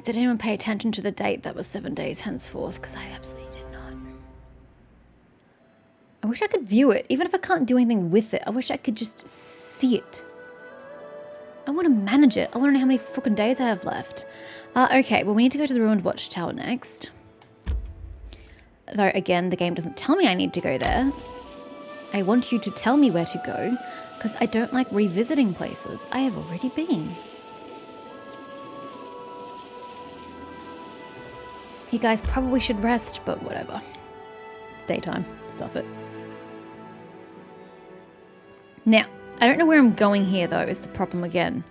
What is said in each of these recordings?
Did anyone pay attention to the date that was 7 days henceforth? Because I absolutely did not. I wish I could view it. Even if I can't do anything with it, I wish I could just see it. I want to manage it. I want to know how many fucking days I have left. Okay, well, we need to go to the ruined watchtower next. Though, again, the game doesn't tell me I need to go there. I want you to tell me where to go, because I don't like revisiting places I have already been. You guys probably should rest, but whatever. It's daytime. Stuff it. Now, I don't know where I'm going here, though, is the problem again.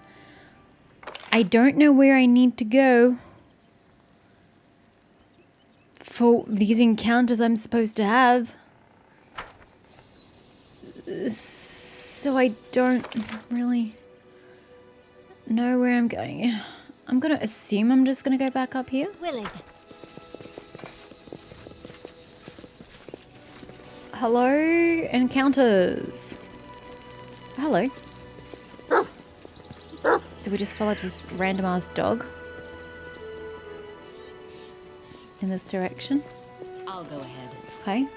I don't know where I need to go for these encounters I'm supposed to have. So I don't really know where I'm going. I'm going to assume I'm just going to go back up here. Willing. Hello, encounters. Hello. Did we just follow this random ass dog in this direction? I'll go ahead. Okay.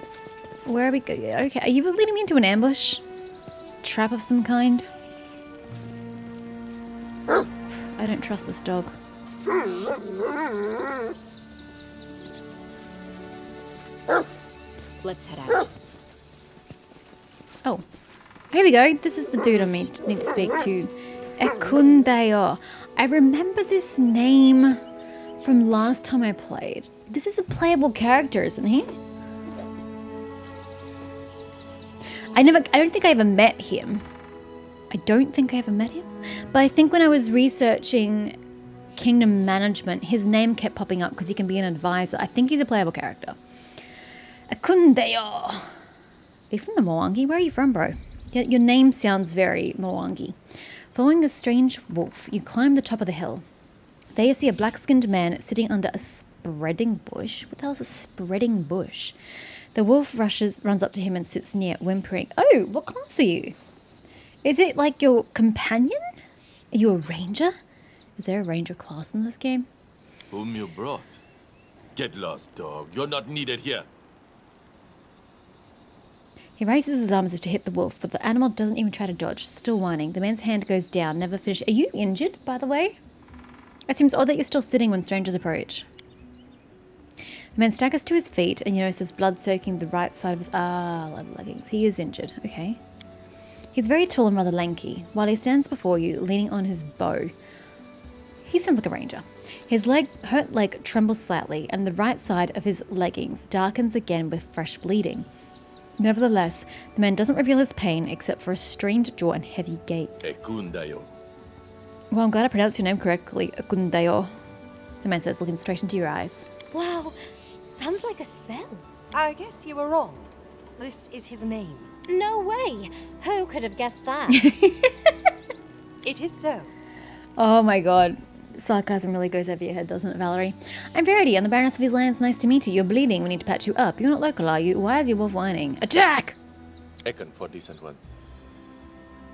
Where are we going? Okay, are you leading me into an ambush? Trap of some kind? I don't trust this dog. Let's head out. Oh, here we go. This is the dude I need to speak to. Ekundeo. I remember this name from last time I played. This is a playable character, isn't he? I don't think I ever met him. I don't think I ever met him. But I think when I was researching Kingdom Management, his name kept popping up because he can be an advisor. I think he's a playable character. Ekundeo. Are you from the Mwangi? Where are you from, bro? Your name sounds very Mwangi. Following a strange wolf, you climb the top of the hill. There you see a black-skinned man sitting under a spreading bush. What the hell is a spreading bush? The wolf runs up to him and sits near, whimpering. Oh, what class are you? Is it like your companion? Are you a ranger? Is there a ranger class in this game? Whom you brought? Get lost, dog. You're not needed here. He raises his arms as if to hit the wolf, but the animal doesn't even try to dodge, still whining. The man's hand goes down, never finished. Are you injured, by the way? It seems odd that you're still sitting when strangers approach. The man staggers to his feet and you notice blood soaking the right side of his leggings. He is injured. Okay. He's very tall and rather lanky. While he stands before you, leaning on his bow, he sounds like a ranger. His hurt leg trembles slightly, and the right side of his leggings darkens again with fresh bleeding. Nevertheless, the man doesn't reveal his pain except for a strained jaw and heavy gaze. Ekundeo. Well, I'm glad I pronounced your name correctly, Ekundeo. The man says, looking straight into your eyes. Wow, sounds like a spell. I guess you were wrong. This is his name. No way. Who could have guessed that? It is so. Oh my god. Sarcasm really goes over your head, doesn't it, Valerie? I'm Verity. I'm the Baroness of these lands. Nice to meet you. You're bleeding. We need to patch you up. You're not local, are you? Why is your wolf whining? Attack! Ekon for decent ones.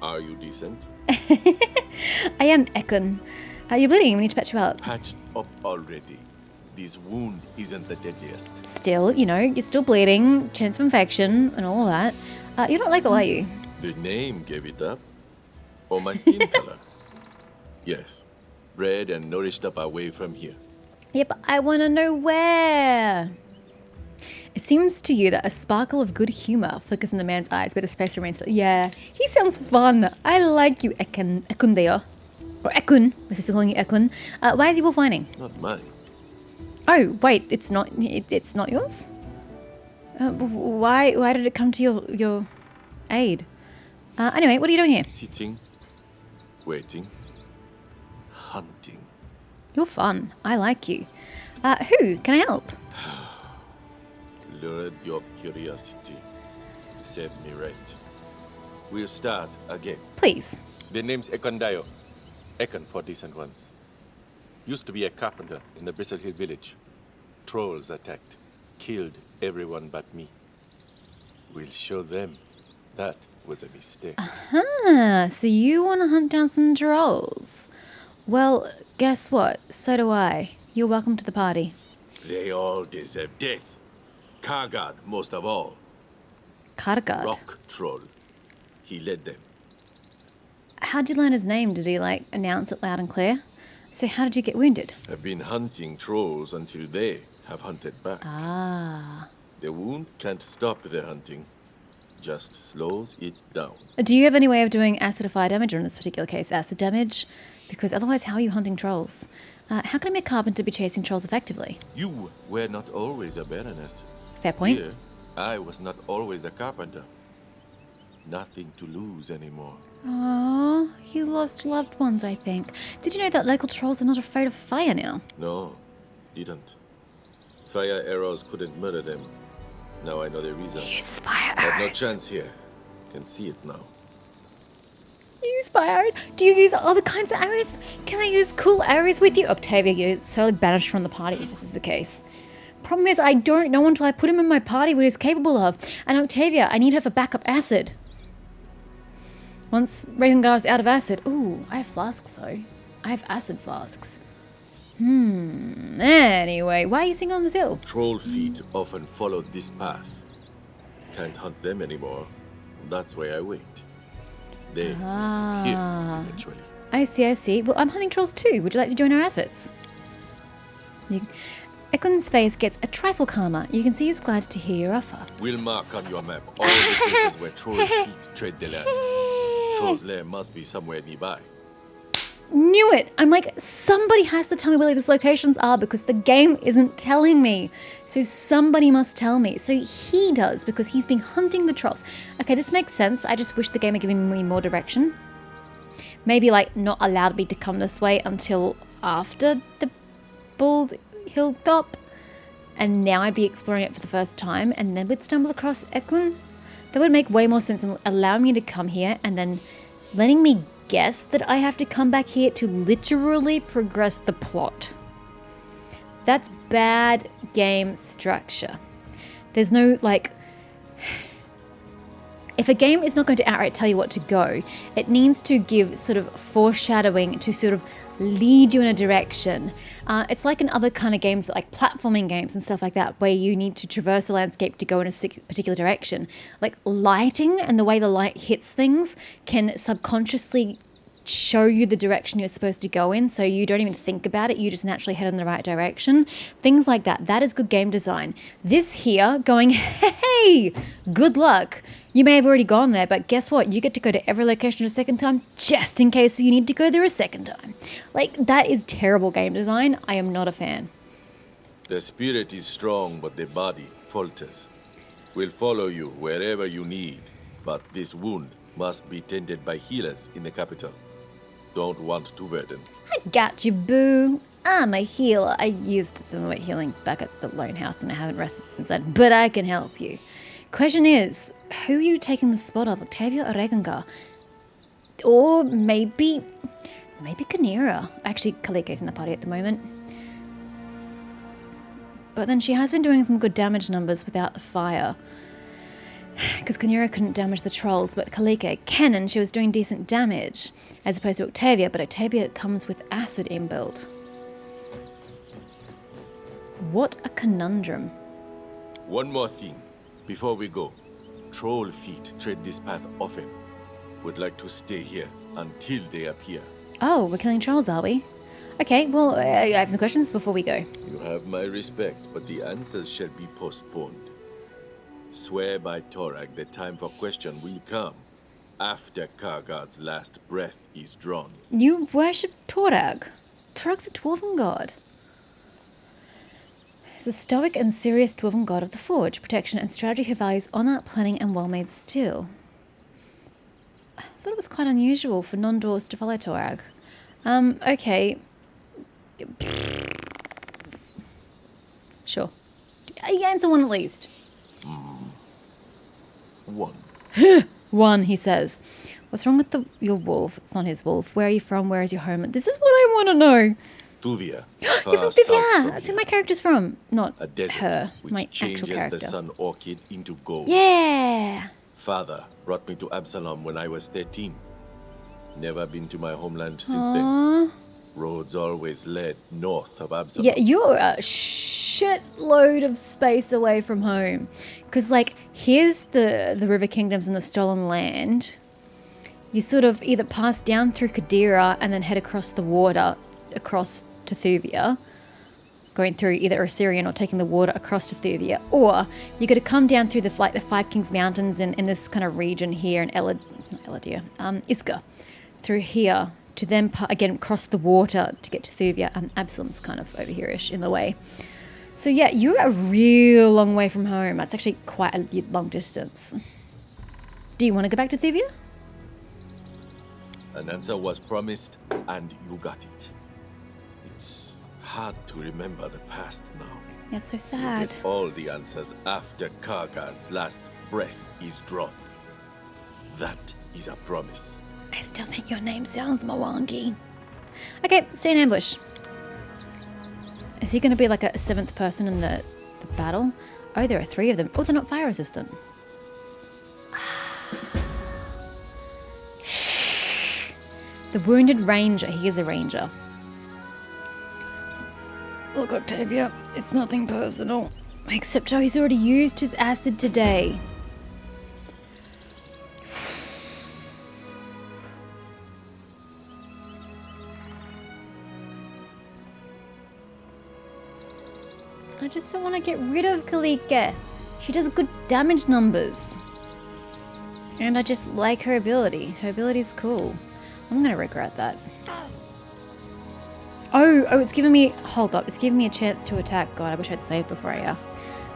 Are you decent? I am Ekun. You're bleeding. We need to patch you up. Patched up already. This wound isn't the deadliest. Still, you know, you're still bleeding. Chance of infection and all that. You're not local, are you? The name gave it up. Or my skin color. Yes. Bred and nourished up away from here. Yeah, but I want to know where. It seems to you that a sparkle of good humor flickers in the man's eyes, but his face remains still. Yeah, he sounds fun. I like you, Ekundeo. Or Ekun. We're supposed to be calling you Ekun. Why is he wolf whining? Not mine. Oh, wait, it's not yours? Why did it come to your aid? Anyway, what are you doing here? Sitting. Waiting. Hunting. You're fun. I like you. Who? Can I help? Lured your curiosity. Serves me right. We'll start again. Please. The name's Ekundeo. Ekon for decent ones. Used to be a carpenter in the Bristle Hill village. Trolls attacked. Killed everyone but me. We'll show them that was a mistake. So you want to hunt down some trolls? Well, guess what? So do I. You're welcome to the party. They all deserve death. Kargad, most of all. Kargad. Rock troll. He led them. How'd you learn his name? Did he, like, announce it loud and clear? So how did you get wounded? Have been hunting trolls until they have hunted back. Ah. The wound can't stop their hunting. Just slows it down. Do you have any way of doing acid or fire damage, or in this particular case, acid damage? Because otherwise, how are you hunting trolls? How can I be a carpenter be chasing trolls effectively? You were not always a baroness. Fair point. Here, I was not always a carpenter. Nothing to lose anymore. Aww, you lost loved ones, I think. Did you know that local trolls are not afraid of fire now? No, didn't. Fire arrows couldn't murder them. Now I know the reason. Use fire Had no arrows. chance here. Can see it now. Use fire arrows? Do you use other kinds of arrows? Can I use cool arrows with you? Octavia, you're solely banished from the party if this is the case. Problem is, I don't know until I put him in my party what he's capable of. And Octavia, I need her for backup acid. Once Regengar's out of acid... Ooh, I have flasks though. I have acid flasks. Anyway, why are you sitting on this hill? Troll feet often followed this path. Can't hunt them anymore. That's why I wait. They appear eventually. I see, I see. Well, I'm hunting trolls too. Would you like to join our efforts? Ekun's face gets a trifle calmer. You can see he's glad to hear your offer. We'll mark on your map all the places where troll feet tread the land. Troll's lair must be somewhere nearby. Knew it! I'm like, somebody has to tell me where these locations are because the game isn't telling me. So somebody must tell me. So he does because he's been hunting the trolls. Okay, this makes sense. I just wish the game had given me more direction. Maybe like not allowed me to come this way until after the Bald Hilltop. And now I'd be exploring it for the first time and then we'd stumble across Ekun. That would make way more sense than allowing me to come here and then letting me guess that I have to come back here to literally progress the plot. That's bad game structure. There's no, like... If a game is not going to outright tell you what to go, it needs to give sort of foreshadowing to sort of lead you in a direction. It's like in other kind of games, like platforming games and stuff like that, where you need to traverse a landscape to go in a particular direction. Like lighting and the way the light hits things can subconsciously show you the direction you're supposed to go in, so you don't even think about it, you just naturally head in the right direction. Things like that. That is good game design. This here going, hey, good luck. You may have already gone there, but guess what? You get to go to every location a second time just in case you need to go there a second time. Like, that is terrible game design. I am not a fan. The spirit is strong, but the body falters. We'll follow you wherever you need, but this wound must be tended by healers in the capital. Don't want to burden. I got you, boo. I'm a healer. I used some of my healing back at the lone house and I haven't rested since then, but I can help you. Question is, who are you taking the spot of, Octavia or Regengar? Or maybe Kanira. Actually, Kalike's in the party at the moment. But then she has been doing some good damage numbers without the fire. Because Kanira couldn't damage the trolls, but Kalike can, and she was doing decent damage. As opposed to Octavia, but Octavia comes with acid inbuilt. What a conundrum. One more thing. Before we go, troll feet tread this path often. Would like to stay here until they appear. Oh, we're killing trolls, are we? Okay, well, I have some questions before we go. You have my respect, but the answers shall be postponed. Swear by Torag the time for question will come after Kargad's last breath is drawn. You worship Torag. Torag's a dwarven god. He's a stoic and serious dwarven god of the forge, protection and strategy who values honor, planning and well-made steel. I thought it was quite unusual for non-dwarves to follow Torag. Okay. Sure. Answer one at least. One. One, he says. What's wrong with your wolf? It's not his wolf. Where are you from? Where is your home? This is what I want to know. Tuvia. You're from Tuvia. That's where my character's from. Not a desert her, which my actual character. the sun orchid into gold. Yeah. Father brought me to Absalom when I was 13. Never been to my homeland since Aww. then. Roads always led north of Absalom. Yeah, you're a shitload of space away from home. Because, like, here's the River Kingdoms and the Stolen Land. You sort of either pass down through Kadira and then head across the water, across to Thuvia, going through either Assyrian or taking the water across to Thuvia, or you got to come down through the Five Kings Mountains in this kind of region here in Iska, through here to then again cross the water to get to Thuvia, and Absalom's kind of over here-ish in the way. So yeah, you're a real long way from home. That's actually quite a long distance. Do you want to go back to Thuvia? An answer was promised, and you got it. It's hard to remember the past now. That's so You sad. get all the answers after Kargan's last breath is drawn. That is a promise. I still think your name sounds Mwangi. Okay, stay in ambush. Is he going to be like a seventh person in the battle? Oh, there are 3 of them. Oh, they're not fire resistant. The wounded ranger. He is a ranger. Look, Octavia, it's nothing personal. Except how he's already used his acid today. I just don't want to get rid of Kalika. She does good damage numbers. And I just like her ability. Her ability's cool. I'm going to regret that. Oh, it's giving me... Hold up. It's giving me a chance to attack. God, I wish I'd saved before I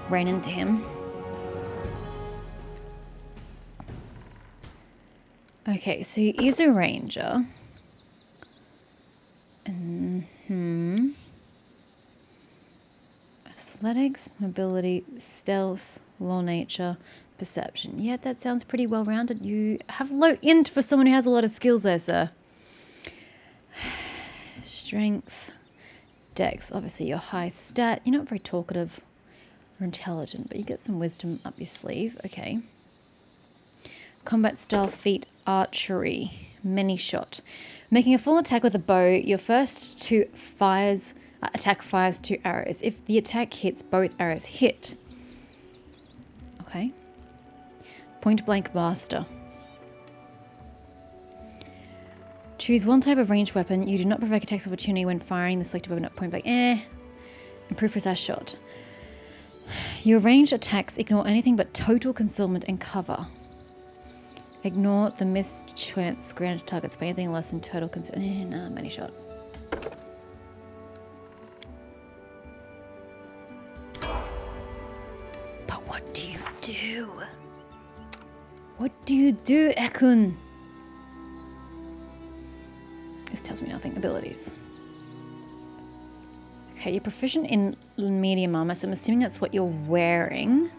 ran into him. Okay, so he is a ranger. Athletics, mobility, stealth, law nature, perception. Yeah, that sounds pretty well rounded. You have low int for someone who has a lot of skills there, sir. Strength, dex. Obviously, your high stat. You're not very talkative or intelligent, but you get some wisdom up your sleeve. Okay. Combat style, feat, archery, many shot. Making a full attack with a bow, your first 2 attack fires 2 arrows. If the attack hits, both arrows hit. Okay. Point blank master. Choose one type of ranged weapon. You do not provoke attacks of opportunity when firing the selected weapon at point blank. Improve precise shot. Your ranged attacks ignore anything but total concealment and cover. Ignore the missed chance granted targets by anything less than total concealment. Nah, many shot. But what do you do? What do you do, Ekun? This tells me nothing. Abilities. Okay, you're proficient in medium armor, so I'm assuming that's what you're wearing.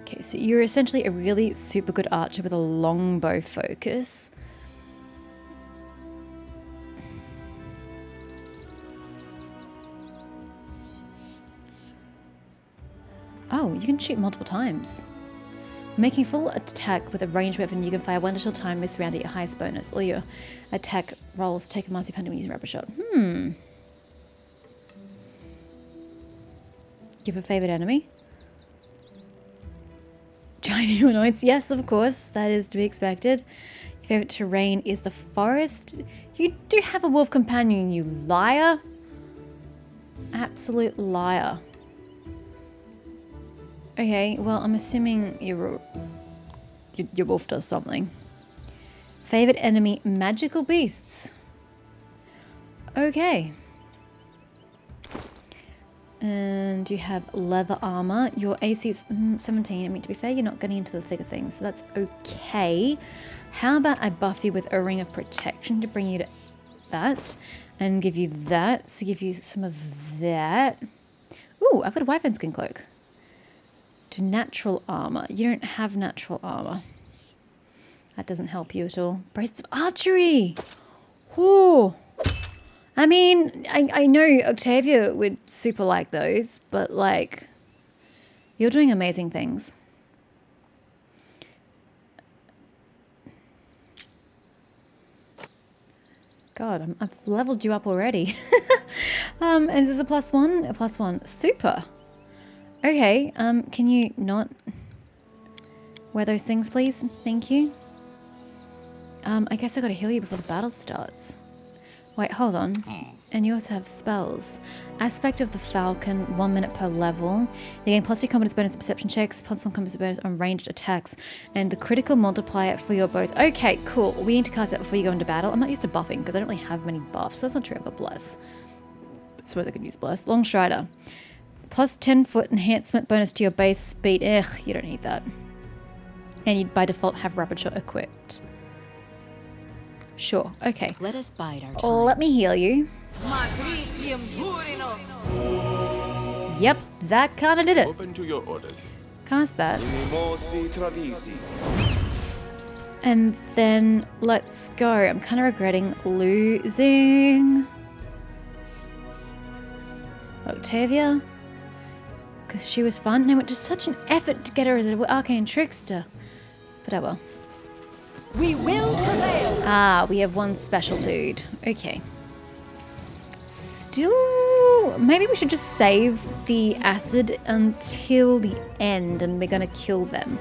Okay, so you're essentially a really super good archer with a longbow focus. Oh, you can shoot multiple times. Making full attack with a ranged weapon, you can fire 1 additional time this round at your highest bonus. All your attack rolls take a massive penalty when using rapid shot. You have a favorite enemy? Giant humanoids. Yes, of course. That is to be expected. Your favorite terrain is the forest. You do have a wolf companion, you liar. Absolute liar. Okay, well, I'm assuming your wolf does something. Favorite enemy, magical beasts. Okay. And you have leather armor. Your AC is 17. I mean, to be fair, you're not getting into the thick of things, so that's okay. How about I buff you with a ring of protection to bring you to that, and give you that, so give you some of that. Ooh, I've got a wyvern skin cloak. To natural armor. You don't have natural armor. That doesn't help you at all. Braces of archery. Whoa. I mean, I know Octavia would super like those, but like, you're doing amazing things. God, I've leveled you up already. Is this a +1? A +1. Super. Okay, can you not wear those things, please? Thank you. I guess I gotta heal you before the battle starts. Wait, hold on. And you also have spells. Aspect of the Falcon, 1 minute per level. You gain +2 confidence bonus on perception checks, +1 confidence bonus on ranged attacks, and the critical multiplier for your bows. Okay, cool. We need to cast that before you go into battle. I'm not used to buffing because I don't really have many buffs. That's not true. I've got Bless. I suppose I could use Bless. Long Strider. +10 foot enhancement bonus to your base speed. Ugh, you don't need that. And you by default have Rapid Shot equipped. Sure, okay. Let us bide our time. Let me heal you. Yep, that kind of did it. Open to your orders. Cast that. And then let's go. I'm kind of regretting losing Octavia because she was fun and it went to such an effort to get her as an arcane trickster. But oh well. We will prevail. Ah, we have one special dude. Okay. Still, maybe we should just save the acid until the end and we're gonna kill them.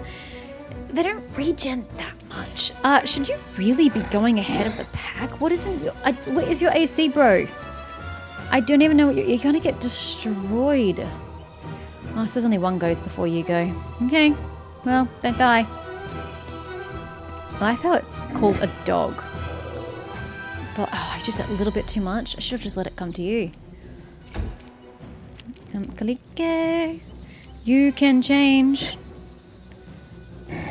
They don't regen that much. Should you really be going ahead of the pack? What is your AC, bro? I don't even know what you're gonna get destroyed. Oh, I suppose only one goes before you go. Okay, well, don't die. I like how it's called a dog. But I just a little bit too much. I should have just let it come to you. Kalike. You can change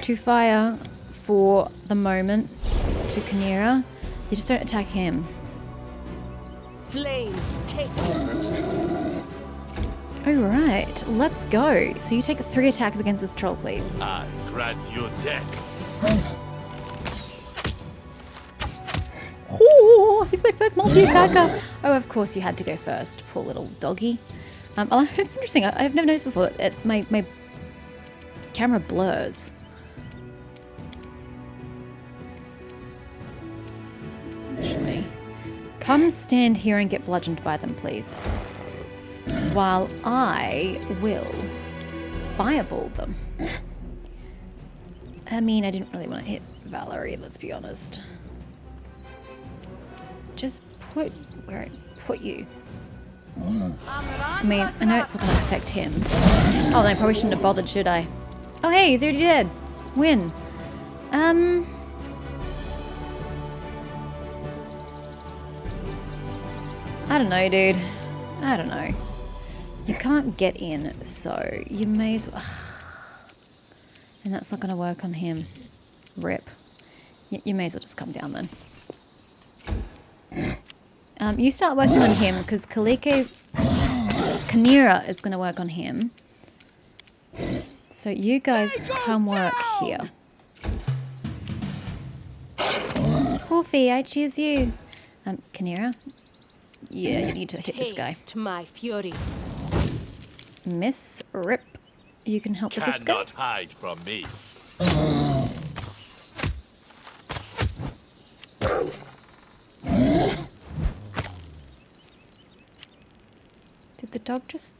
to fire for the moment to Kinera. You just don't attack him. Flames take. Alright, let's go. So you take 3 attacks against this troll, please. I grant you death. Oh, he's my first multi-attacker. Oh, of course you had to go first. Poor little doggy. It's interesting. I've never noticed before that my camera blurs. Actually, come stand here and get bludgeoned by them, please. While I will fireball them. I mean, I didn't really want to hit Valerie, let's be honest. Just put where I put you. I mean, I know it's not going to affect him. Oh, then I probably shouldn't have bothered, should I? Oh, hey, he's already dead. Win. I don't know, dude. I don't know. You can't get in, so you may as well... And that's not going to work on him. Rip. You may as well just come down then. You start working on him because Kinera is going to work on him. So you guys come work here. Wolfie, I choose you. Kinera? Yeah, you need to hit this guy. Taste my fury. Miss Rip, you can help with this guy. Cannot hide from me. Did the dog just...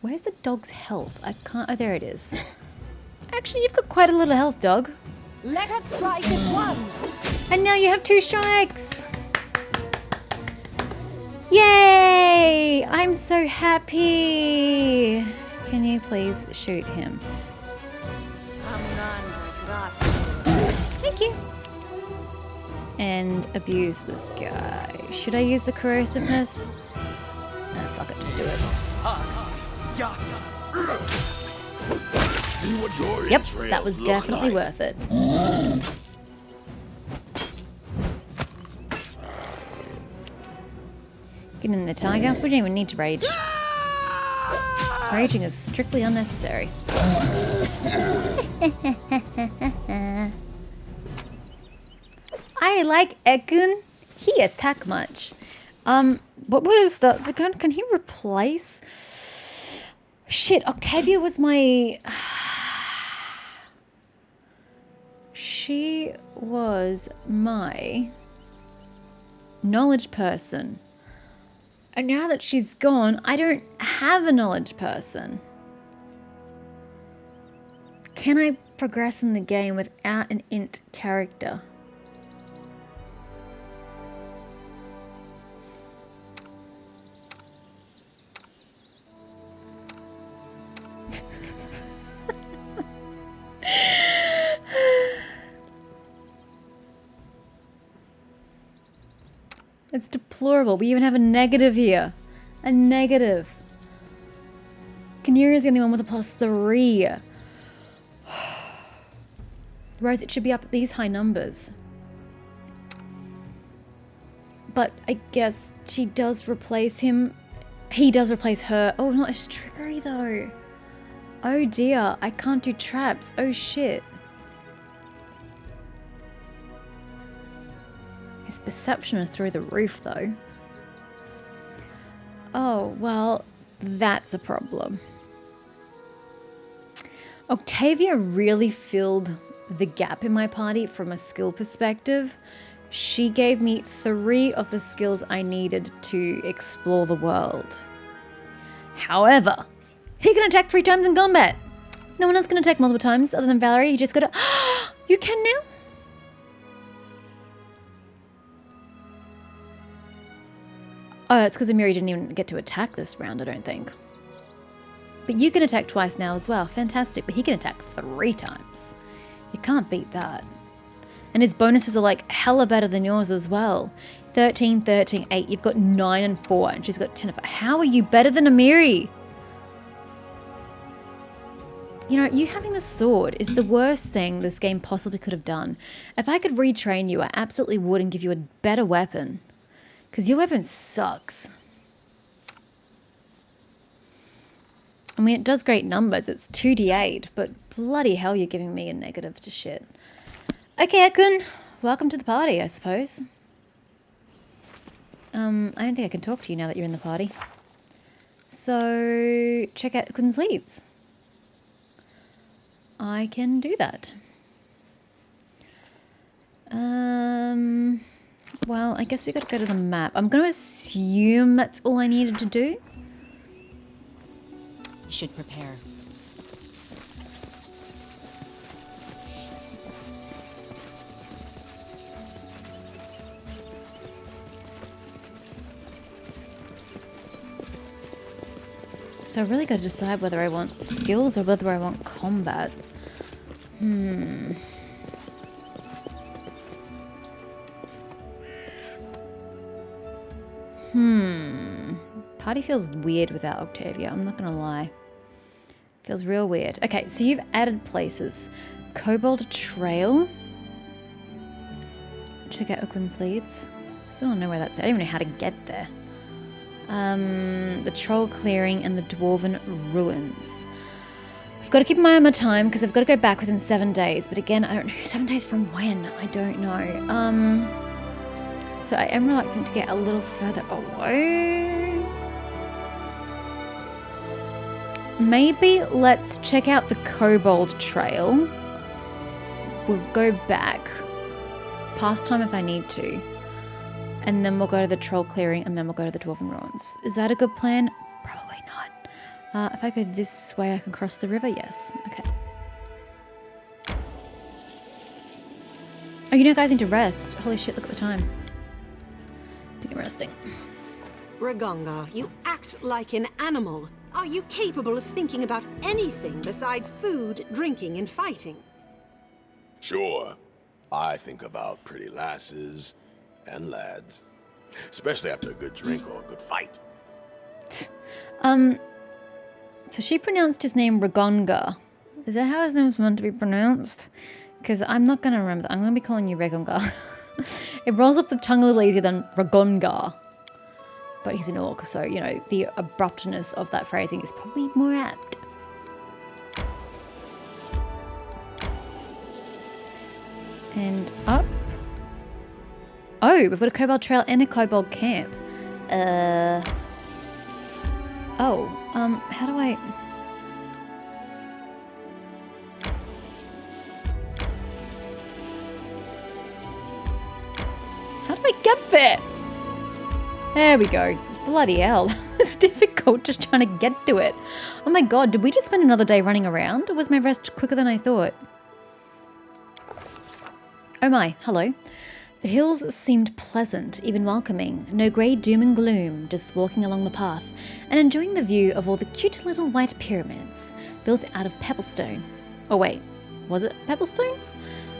Where's the dog's health? I can't... Oh, there it is. Actually, you've got quite a little health, dog. Let us strike as one. And now you have 2 strikes. Yay! I'm so happy. Can you please shoot him? Thank you. And abuse this guy. Should I use the corrosiveness? No, fuck it, just do it. Yep, that was definitely worth it. Get in there, tiger. We don't even need to rage. Raging is strictly unnecessary. I like Ekun. He attack much. What was that? Can he replace? Shit, Octavia was my... She was my knowledge person. And now that she's gone, I don't have a knowledge person. Can I progress in the game without an int character? It's deplorable. We even have a negative here. A negative. Kanira's the only one with a +3. Whereas it should be up at these high numbers. But I guess she does replace him. He does replace her. Oh, not as trickery though. Oh dear, I can't do traps. Oh shit. His perception is through the roof though. Oh, well, that's a problem. Octavia really filled the gap in my party from a skill perspective. She gave me 3 of the skills I needed to explore the world. However, he can attack 3 times in combat. No one else can attack multiple times other than Valerie. You just gotta... You can now? Oh, it's because Amiri didn't even get to attack this round, I don't think. But you can attack twice now as well. Fantastic. But he can attack 3 times. You can't beat that. And his bonuses are like hella better than yours as well. 13, 13, 8. You've got 9 and 4. And she's got 10 and 5. How are you better than Amiri? You know, you having the sword is the worst thing this game possibly could have done. If I could retrain you, I absolutely would and give you a better weapon. Because your weapon sucks. I mean, it does great numbers. It's 2d8, but bloody hell, you're giving me a negative to shit. Okay, Ekun. Welcome to the party, I suppose. I don't think I can talk to you now that you're in the party. So, check out Ekun's leads. I can do that. Well, I guess we gotta go to the map. I'm gonna assume that's all I needed to do. Should prepare. So I really gotta decide whether I want skills or whether I want combat. Party feels weird without Octavia, I'm not gonna lie. Feels real weird. Okay, so you've added places. Kobold Trail. Check out Ekun's leads. Still don't know where that's at. I don't even know how to get there. The Troll Clearing and the Dwarven Ruins. I've got to keep an eye on my time because I've got to go back within 7 days. But again, I don't know. 7 days from when? I don't know. So I am reluctant to get a little further away. Maybe let's check out the Kobold Trail. We'll go back. Past time if I need to. And then we'll go to the Troll Clearing and then we'll go to the Dwarven Ruins. Is that a good plan? Probably not. If I go this way, I can cross the river? Yes. Okay. Oh, you know guys need to rest. Holy shit, look at the time. I think I'm resting. Ragonga, you act like an animal. Are you capable of thinking about anything besides food, drinking, and fighting? Sure. I think about pretty lasses and lads. Especially after a good drink or a good fight. So she pronounced his name Ragonga. Is that how his name was meant to be pronounced? Because I'm not going to remember that. I'm going to be calling you Ragonga. It rolls off the tongue a little easier than Ragonga. But he's an orc, so, you know, the abruptness of that phrasing is probably more apt. And up. Oh, we've got a Kobold Trail and a Kobold Camp. How do I... How do I get there? There we go. Bloody hell. It's difficult just trying to get to it. Oh my god, did we just spend another day running around? Or was my rest quicker than I thought? Oh my, hello. The hills seemed pleasant, even welcoming. No grey doom and gloom, just walking along the path and enjoying the view of all the cute little white pyramids built out of pebblestone. Oh wait, was it pebblestone?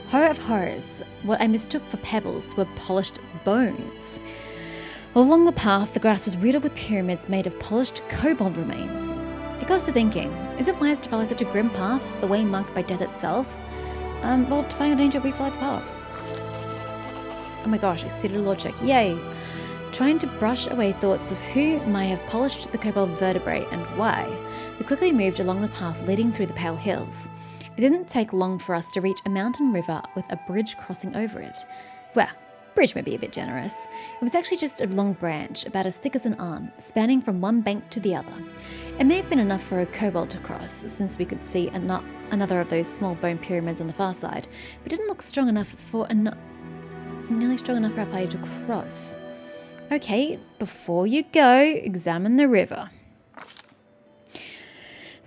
Horror of horrors, what I mistook for pebbles were polished bones. Along the path, the grass was riddled with pyramids made of polished kobold remains. It got us to thinking, is it wise to follow such a grim path, the way marked by death itself? Well, defying a danger, we follow the path. Oh my gosh, exceeded logic, yay! Trying to brush away thoughts of who might have polished the kobold vertebrae and why, we quickly moved along the path leading through the pale hills. It didn't take long for us to reach a mountain river with a bridge crossing over it. Well, bridge may be a bit generous. It was actually just a long branch, about as thick as an arm, spanning from one bank to the other. It may have been enough for a kobold to cross, since we could see another of those small bone pyramids on the far side, but it didn't look strong enough for nearly strong enough for our player to cross. Okay, before you go, examine the river.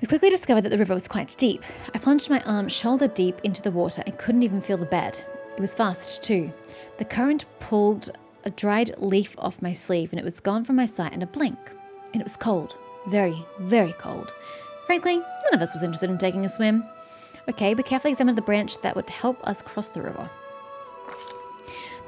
We quickly discovered that the river was quite deep. I plunged my arm shoulder deep into the water and couldn't even feel the bed. It was fast too. The current pulled a dried leaf off my sleeve and it was gone from my sight in a blink. And it was cold. Very, very cold. Frankly, none of us was interested in taking a swim. Okay, we carefully examined the branch that would help us cross the river.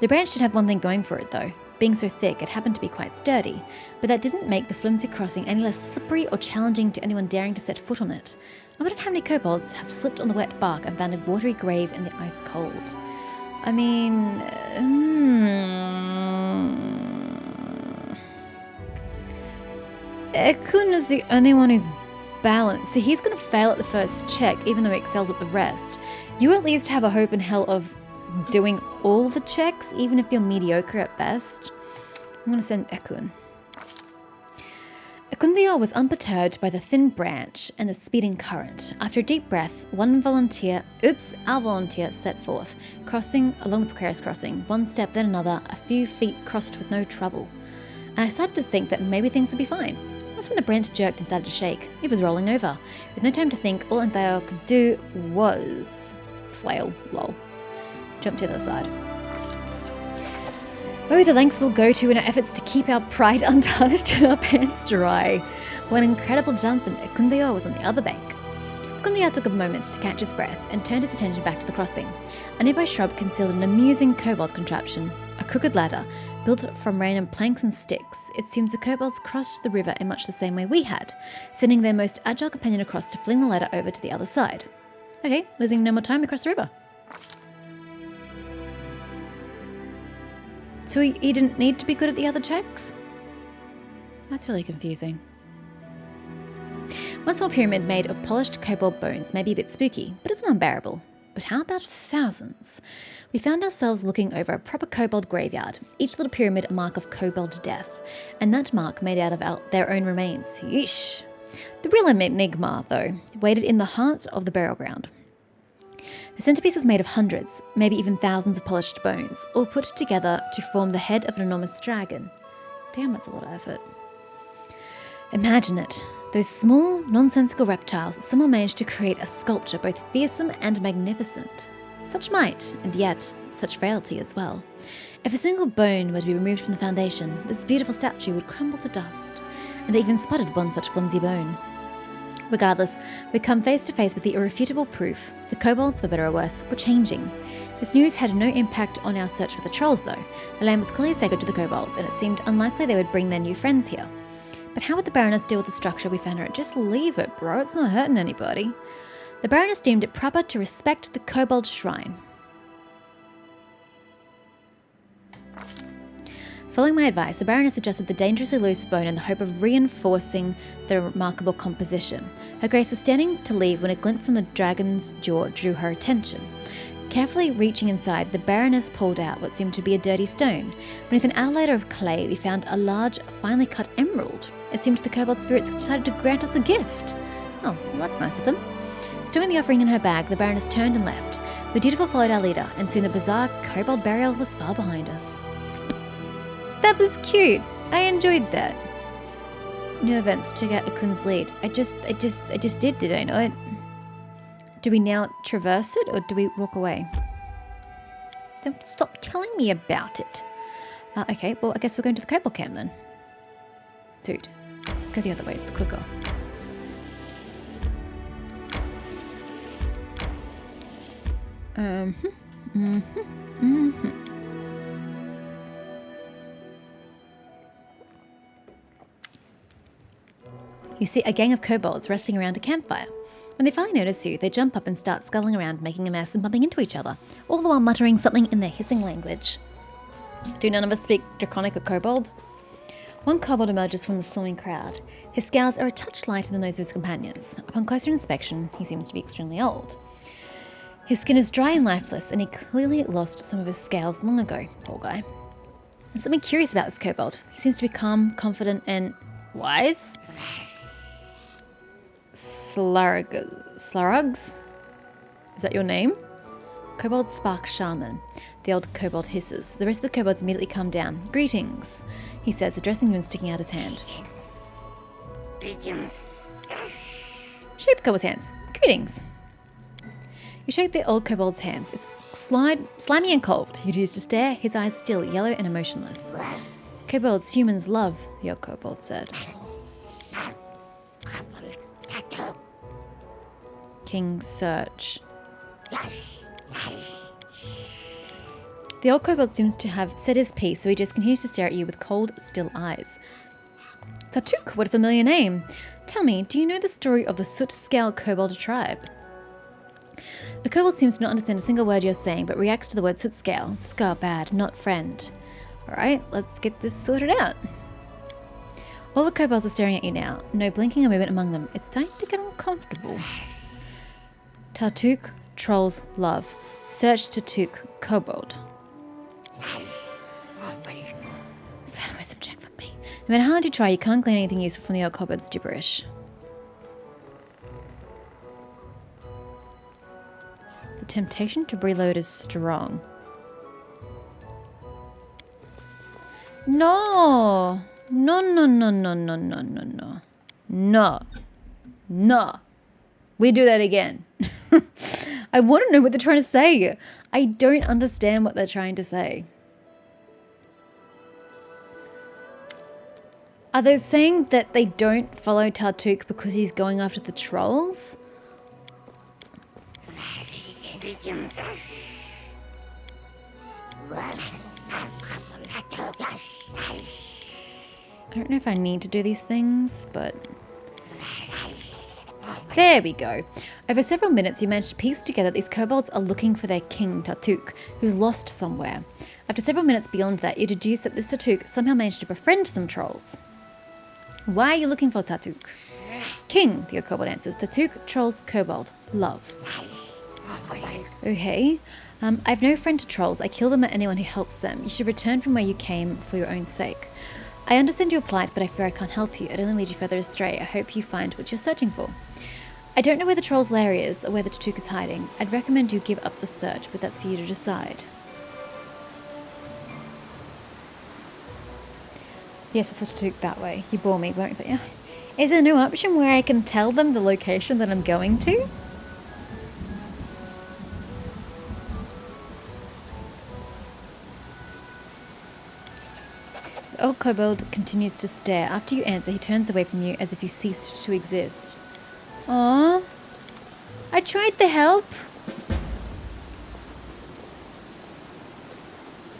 The branch did have one thing going for it though. Being so thick, it happened to be quite sturdy, but that didn't make the flimsy crossing any less slippery or challenging to anyone daring to set foot on it. I wondered how many kobolds have slipped on the wet bark and found a watery grave in the ice cold. I mean... Ekun is the only one who's balanced, so he's going to fail at the first check, even though he excels at the rest. You at least have a hope in hell of doing all the checks, even if you're mediocre at best. I'm going to send Ekun. Ekundiel was unperturbed by the thin branch and the speeding current. After a deep breath, our volunteer set forth, crossing along the precarious crossing, one step then another, a few feet crossed with no trouble. And I started to think that maybe things would be fine. That's when the branch jerked and started to shake. It was rolling over. With no time to think, all Antheo could do was flail, lol. Jump to the other side. Oh, the lengths we'll go to in our efforts to keep our pride untarnished and our pants dry. One incredible jump and Ekundiel was on the other bank. Ekundiel took a moment to catch his breath and turned his attention back to the crossing. A nearby shrub concealed an amusing kobold contraption, a crooked ladder built from random planks and sticks. It seems the kobolds crossed the river in much the same way we had, sending their most agile companion across to fling the ladder over to the other side. Okay, losing no more time, we cross the river. So he didn't need to be good at the other checks? That's really confusing. One small pyramid made of polished kobold bones may be a bit spooky, but it's not unbearable. But how about thousands? We found ourselves looking over a proper kobold graveyard, each little pyramid a mark of kobold death, and that mark made out of their own remains. Yeesh. The real enigma, though, waited in the heart of the burial ground. The centerpiece was made of hundreds, maybe even thousands of polished bones, all put together to form the head of an enormous dragon. Damn, that's a lot of effort. Imagine it. Those small, nonsensical reptiles somehow managed to create a sculpture both fearsome and magnificent. Such might, and yet such frailty as well. If a single bone were to be removed from the foundation, this beautiful statue would crumble to dust, and I even spotted one such flimsy bone. Regardless, we'd come face to face with the irrefutable proof. The kobolds, for better or worse, were changing. This news had no impact on our search for the trolls, though. The land was clearly sacred to the kobolds, and it seemed unlikely they would bring their new friends here. But how would the Baroness deal with the structure we found her at? Just leave it, bro. It's not hurting anybody. The Baroness deemed it proper to respect the kobold shrine. Following my advice, the Baroness adjusted the dangerously loose bone in the hope of reinforcing the remarkable composition. Her Grace was standing to leave when a glint from the dragon's jaw drew her attention. Carefully reaching inside, the Baroness pulled out what seemed to be a dirty stone. Beneath an outer layer of clay, we found a large, finely cut emerald. It seemed the kobold spirits decided to grant us a gift. Oh, well, that's nice of them. Stowing the offering in her bag, the Baroness turned and left. We dutifully followed our leader, and soon the bizarre kobold burial was far behind us. That was cute. I enjoyed that. New events. Check out Akun's lead. I just did I not? Do we now traverse it or do we walk away? Don't stop telling me about it. Okay, well, I guess we're going to the kobold camp then. Dude, go the other way. It's quicker. You see a gang of kobolds resting around a campfire. When they finally notice you, they jump up and start scuttling around, making a mess and bumping into each other, all the while muttering something in their hissing language. Do none of us speak Draconic or Kobold? One kobold emerges from the swarming crowd. His scales are a touch lighter than those of his companions. Upon closer inspection, he seems to be extremely old. His skin is dry and lifeless, and he clearly lost some of his scales long ago, poor guy. There's something curious about this kobold. He seems to be calm, confident, and wise? Slarugs? Is that your name? Kobold Spark Shaman. The old kobold hisses. The rest of the kobolds immediately calm down. Greetings, he says, addressing you and sticking out his hand. Greetings. Shake the kobold's hands. Greetings. You shake the old kobold's hands. It's slimy and cold. You choose to stare, his eyes still, yellow and emotionless. Kobolds humans love, the old kobold said. King search. The old kobold seems to have said his piece, so he just continues to stare at you with cold, still eyes. Tartuk, what a familiar name. Tell me, do you know the story of the Soot-Scale kobold tribe? The kobold seems to not understand a single word you're saying, but reacts to the word Soot-Scale. Scar bad, not friend. Alright, let's get this sorted out. All the kobolds are staring at you now. No blinking or movement among them. It's starting to get uncomfortable. Tartuk, trolls, love. Search Tartuk, kobold. Found wisdom check for me. No matter how hard you try, you can't glean anything useful from the old kobold's gibberish. The temptation to reload is strong. No! No, no, no, no, no, no, no, no. No. No. We do that again. I want to know what they're trying to say. I don't understand what they're trying to say. Are they saying that they don't follow Tartuk because he's going after the trolls? I don't know if I need to do these things, but... There we go. Over several minutes, you managed to piece together that these kobolds are looking for their king, Tartuk, who's lost somewhere. After several minutes beyond that, you deduce that this Tartuk somehow managed to befriend some trolls. Why are you looking for Tartuk? King, the kobold answers. Tartuk, trolls, kobold. Love. Okay. I've no friend to trolls. I kill them at anyone who helps them. You should return from where you came for your own sake. I understand your plight, but I fear I can't help you. I'd only lead you further astray. I hope you find what you're searching for. I don't know where the troll's lair is, or where the Tartuk is hiding. I'd recommend you give up the search, but that's for you to decide. Yes, it's for Tartuk that way. You bore me, won't you? Is there no option where I can tell them the location that I'm going to? The old kobold continues to stare. After you answer, he turns away from you as if you ceased to exist. Aww. I tried to help.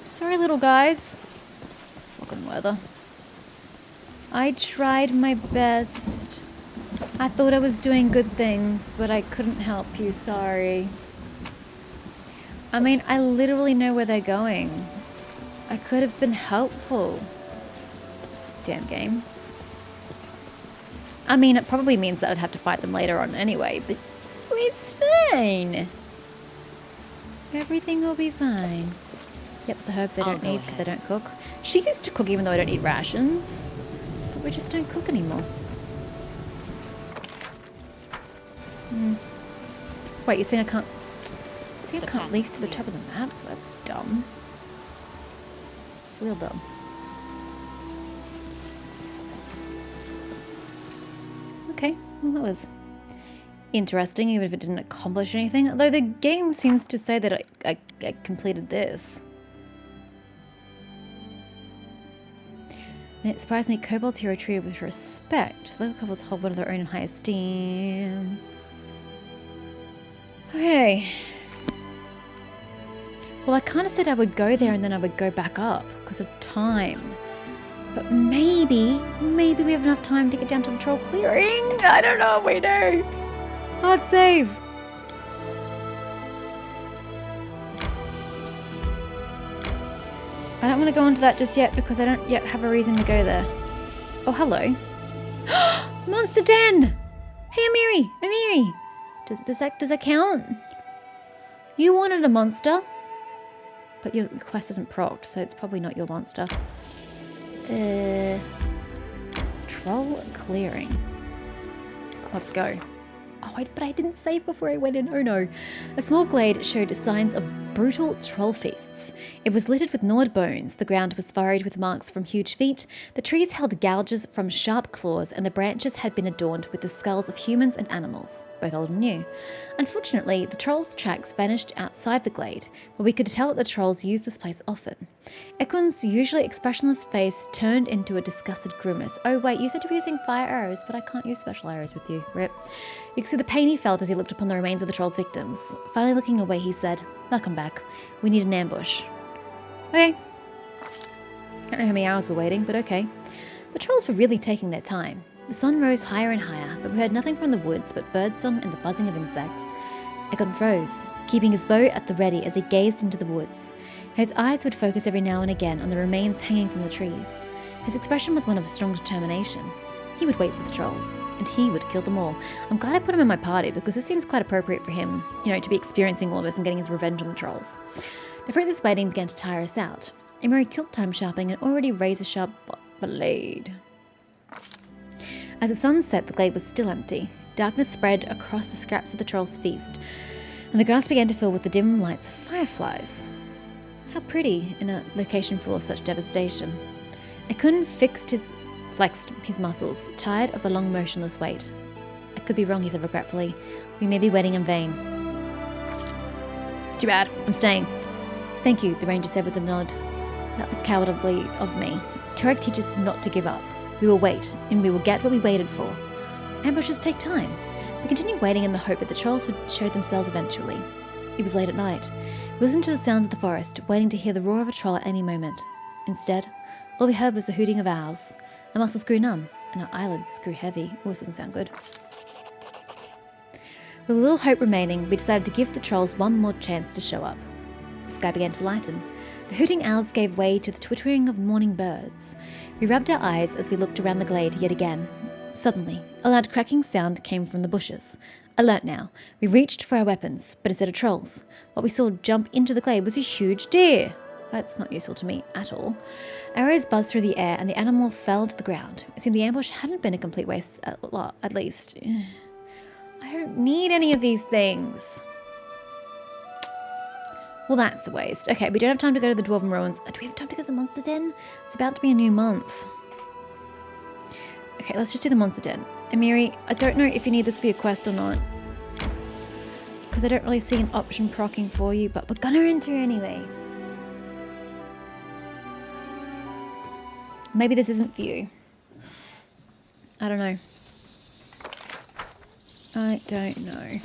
Sorry, little guys. Fucking weather. I tried my best. I thought I was doing good things, but I couldn't help you. Sorry. I mean, I literally know where they're going. I could have been helpful. Damn game. I mean, it probably means that I'd have to fight them later on anyway, but it's fine. Everything will be fine. Yep, the herbs I don't need because I don't cook. She used to cook even though I don't eat rations. But we just don't cook anymore. Wait, you're saying I can't... See, I can't leaf to the top of the map? That's dumb. It's real dumb. Okay, well that was interesting, even if it didn't accomplish anything. Although the game seems to say that I completed this. And surprisingly, kobolds here are treated with respect. Local kobolds hold one of their own in high esteem. Okay. Well, I kind of said I would go there and then I would go back up because of time. But maybe we have enough time to get down to the troll clearing. I don't know if we do. Hard save. I don't want to go into that just yet because I don't yet have a reason to go there. Oh, hello. Monster den! Hey, Amiri! Amiri! Does that count? You wanted a monster. But your quest isn't procced, so it's probably not your monster. Troll clearing. Let's go. Oh, but I didn't save before I went in. Oh no. A small glade showed signs of brutal troll feasts. It was littered with gnawed bones. The ground was furrowed with marks from huge feet. The trees held gouges from sharp claws, and the branches had been adorned with the skulls of humans and animals, both old and new. Unfortunately, the trolls' tracks vanished outside the glade, but we could tell that the trolls used this place often. Equin's usually expressionless face turned into a disgusted grimace. Oh wait, you said to be using fire arrows, but I can't use special arrows with you. Rip. You could see the pain he felt as he looked upon the remains of the troll's victims. Finally looking away, he said, "Welcome back. We need an ambush." Okay. I don't know how many hours we're waiting, but okay. The trolls were really taking their time. The sun rose higher and higher, but we heard nothing from the woods but birdsong and the buzzing of insects. Egon froze, keeping his bow at the ready as he gazed into the woods. His eyes would focus every now and again on the remains hanging from the trees. His expression was one of strong determination. He would wait for the trolls, and he would kill them all. I'm glad I put him in my party because this seems quite appropriate for him, to be experiencing all of this and getting his revenge on the trolls. The fruitless waiting began to tire us out. Imri killed time sharpening an already razor-sharp blade. As the sun set, the glade was still empty. Darkness spread across the scraps of the troll's feast, and the grass began to fill with the dim lights of fireflies. How pretty in a location full of such devastation. Ekun flexed his muscles, tired of the long motionless wait. "I could be wrong," he said regretfully. "We may be waiting in vain." "Too bad. I'm staying." "Thank you," the ranger said with a nod. "That was cowardly of me. Turek teaches us not to give up. We will wait, and we will get what we waited for. Ambushes take time." We continued waiting in the hope that the trolls would show themselves eventually. It was late at night. We listened to the sound of the forest, waiting to hear the roar of a troll at any moment. Instead, all we heard was the hooting of owls. Our muscles grew numb, and our eyelids grew heavy. Oh, this doesn't sound good. With a little hope remaining, we decided to give the trolls one more chance to show up. The sky began to lighten. The hooting owls gave way to the twittering of morning birds. We rubbed our eyes as we looked around the glade yet again. Suddenly, a loud cracking sound came from the bushes. Alert now, we reached for our weapons, but instead of trolls, what we saw jump into the glade was a huge deer. That's not useful to me at all. Arrows buzzed through the air and the animal fell to the ground. It seemed the ambush hadn't been a complete waste, at least. I don't need any of these things. Well, that's a waste. Okay, we don't have time to go to the Dwarven Ruins. Do we have time to go to the Monster Den? It's about to be a new month. Okay, let's just do the Monster Den. Amiri, I don't know if you need this for your quest or not, because I don't really see an option proccing for you, but we're gonna enter anyway. Maybe this isn't for you. I don't know. I don't know.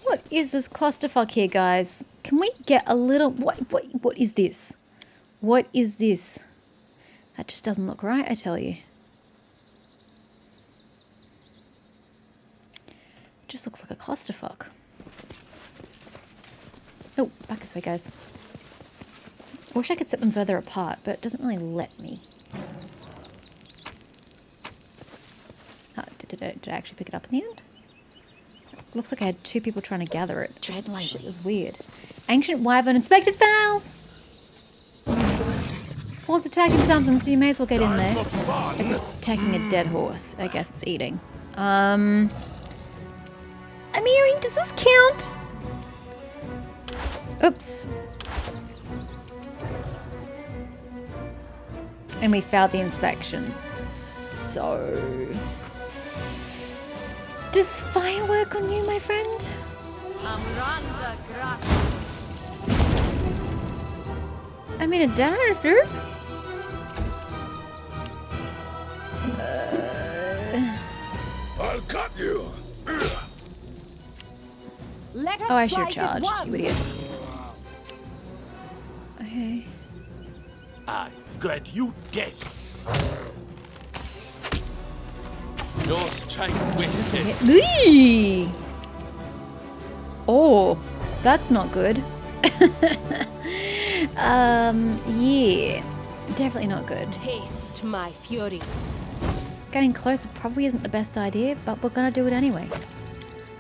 What is this clusterfuck here, guys? Can we get a little... What is this? What is this? That just doesn't look right, I tell you. It just looks like a clusterfuck. Oh, back this way, guys. I wish I could set them further apart, but it doesn't really let me. Oh, did I actually pick it up in the end? Looks like I had two people trying to gather it. Tread lightly. It was weird. Ancient Wyvern inspected fowls! Well, it's attacking something, so you may as well get in there. It's attacking a dead horse. I guess it's eating. Amiri, does this count? Oops. And we failed the inspection. So... Does fire work on you, my friend? I mean, it does, sir. I'll cut you. Let us Oh, I should have fight as charged, one. you idiot. Okay. I got you dead. No strike wasted. Eee! Oh, that's not good. Yeah. Definitely not good. Taste my fury. Getting closer probably isn't the best idea, but we're gonna do it anyway.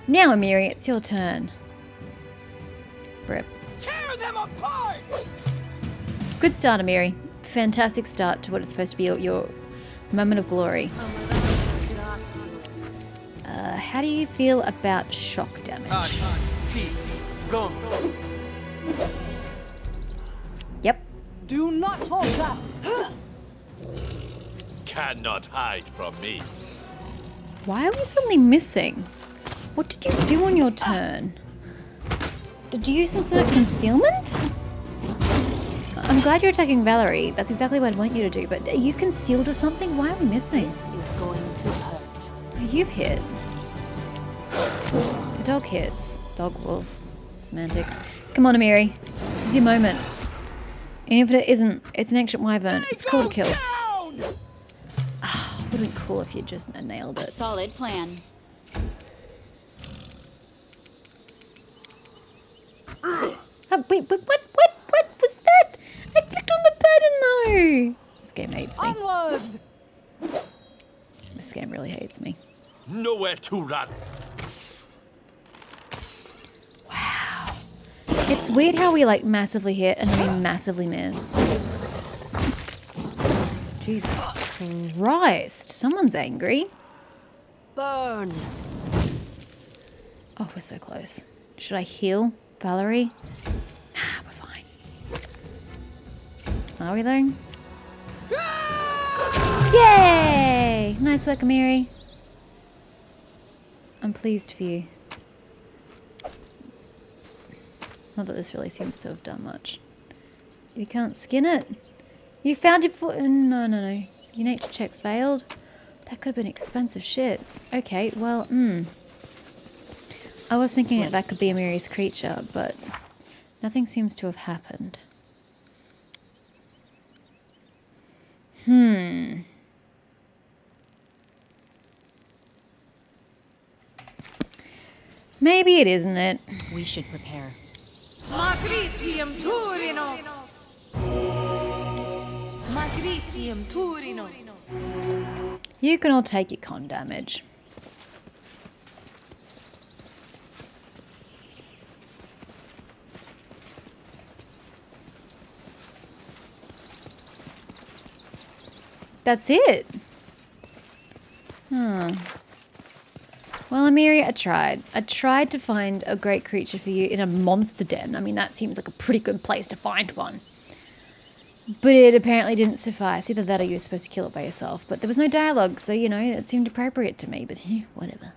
Now, Amiri, it's your turn. Rip. Tear them apart! Good start, Amiri. Fantastic start to what it's supposed to be your moment of glory. How do you feel about shock damage? Go. Yep. Do not falter! Cannot hide from me. Why are we suddenly missing? What did you do on your turn? Did you use some sort of concealment? I'm glad you're attacking Valerie. That's exactly what I'd want you to do. But are you concealed or something? Why are we missing? This is going to hurt. You've hit. The dog hits. Dog wolf. Semantics. Come on, Amiri. This is your moment. And if it isn't, it's an ancient wyvern. It's cool to kill. Ah, would have been cool if you just nailed it. Solid plan. Oh, wait, what was that? I clicked on the button though. This game hates me. Onwards! This game really hates me. Nowhere to run. Wow. It's weird how we like massively hit and then we massively miss. Jesus Christ. Someone's angry. Burn. Oh, we're so close. Should I heal Valerie? Nah, we're fine. Are we though? Yay! Nice work, Amiri. I'm pleased for you. Not that this really seems to have done much. You can't skin it. You found your foot. No. Your nature check failed. That could have been expensive shit. Okay, well, I was thinking that could be Amiri's creature, but nothing seems to have happened. Maybe it isn't it. We should prepare. Magritium Turinos! Magritium Turinos! You can all take your con damage. That's it. Well, Amiri, I tried. I tried to find a great creature for you in a monster den. I mean, that seems like a pretty good place to find one. But it apparently didn't suffice. Either that or you were supposed to kill it by yourself. But there was no dialogue, so, you know, it seemed appropriate to me. But whatever.